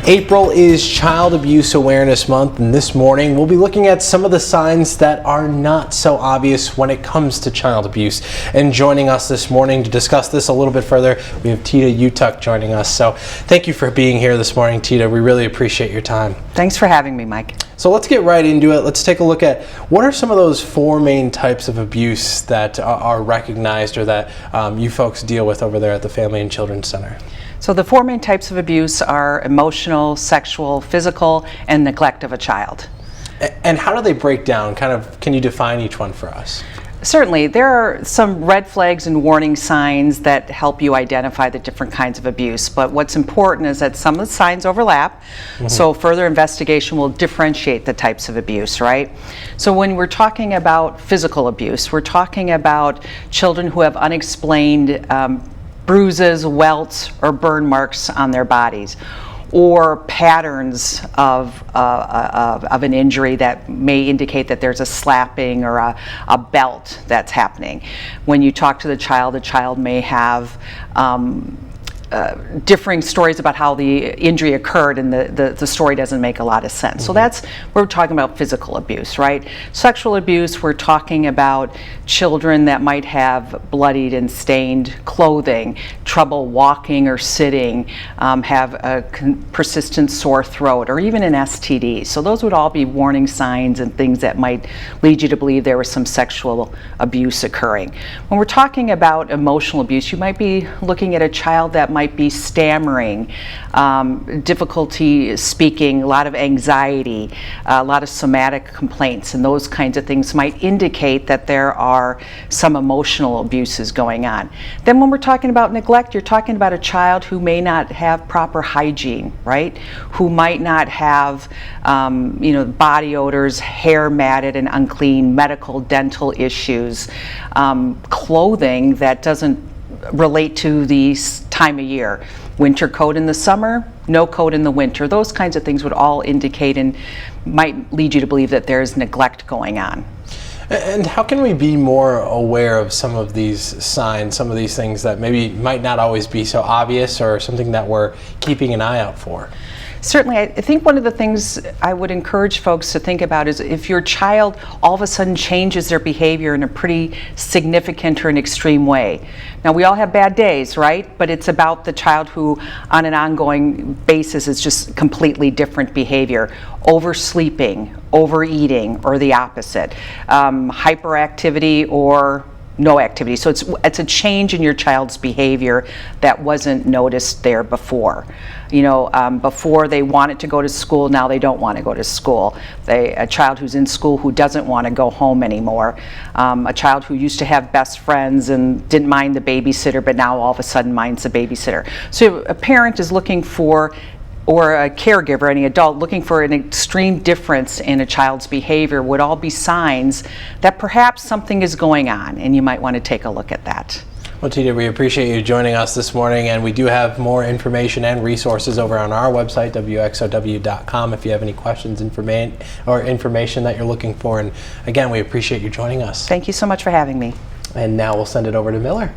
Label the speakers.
Speaker 1: April is Child Abuse Awareness Month, and this morning we'll be looking at some of the signs that are not so obvious when it comes to child abuse. And joining us this morning to discuss this a little bit further, we have Tita Utuck joining us. So thank you for being here this morning, Tita. We really appreciate your time.
Speaker 2: Thanks for having me, Mike.
Speaker 1: So let's get right into it. Let's take a look at what are some of those four main types of abuse that are recognized or that you folks deal with over there at the Family and Children's Center.
Speaker 2: So the four main types of abuse are emotional, sexual, physical, and neglect of a child.
Speaker 1: And how do they break down? Can you define each one for us?
Speaker 2: Certainly, there are some red flags and warning signs that help you identify the different kinds of abuse. But what's important is that some of the signs overlap, so further investigation will differentiate the types of abuse, right? So when we're talking about physical abuse, we're talking about children who have unexplained bruises, welts, or burn marks on their bodies, or patterns of an injury that may indicate that there's a slapping or a belt that's happening. When you talk to the child may have differing stories about how the injury occurred, and the story doesn't make a lot of sense. So that's, we're talking about physical abuse, right? Sexual abuse, we're talking about children that might have bloodied and stained clothing, trouble walking or sitting, have a persistent sore throat, or even an STD. So those would all be warning signs and things that might lead you to believe there was some sexual abuse occurring. When we're talking about emotional abuse, you might be looking at a child that might be stammering, difficulty speaking, a lot of anxiety, a lot of somatic complaints, and those kinds of things might indicate that there are some emotional abuses going on. Then when we're talking about neglect, you're talking about a child who may not have proper hygiene, right? Who might not have body odors, hair matted and unclean, medical, dental issues, clothing that doesn't relate to the time of year. Winter coat in the summer, no coat in the winter. Those kinds of things would all indicate and might lead you to believe that there's neglect going on.
Speaker 1: And how can we be more aware of some of these signs, some of these things that maybe might not always be so obvious, or something that we're keeping an eye out for?
Speaker 2: Certainly, I think one of the things I would encourage folks to think about is if your child all of a sudden changes their behavior in a pretty significant or an extreme way. Now, we all have bad days, right? But it's about the child who, on an ongoing basis, is just completely different behavior. Oversleeping, overeating, or the opposite. Hyperactivity or no activity. So it's a change in your child's behavior that wasn't noticed there before. Before they wanted to go to school, now they don't want to go to school. A child who's in school who doesn't want to go home anymore. A child who used to have best friends and didn't mind the babysitter, but now all of a sudden minds the babysitter. So a parent is looking for, or a caregiver, any adult looking for an extreme difference in a child's behavior would all be signs that perhaps something is going on, and you might want to take a look at that.
Speaker 1: Well, Tita, we appreciate you joining us this morning, and we do have more information and resources over on our website, wxow.com, if you have any questions, or information that you're looking for. And again, we appreciate you joining us.
Speaker 2: Thank you so much for having me.
Speaker 1: And now we'll send it over to Miller.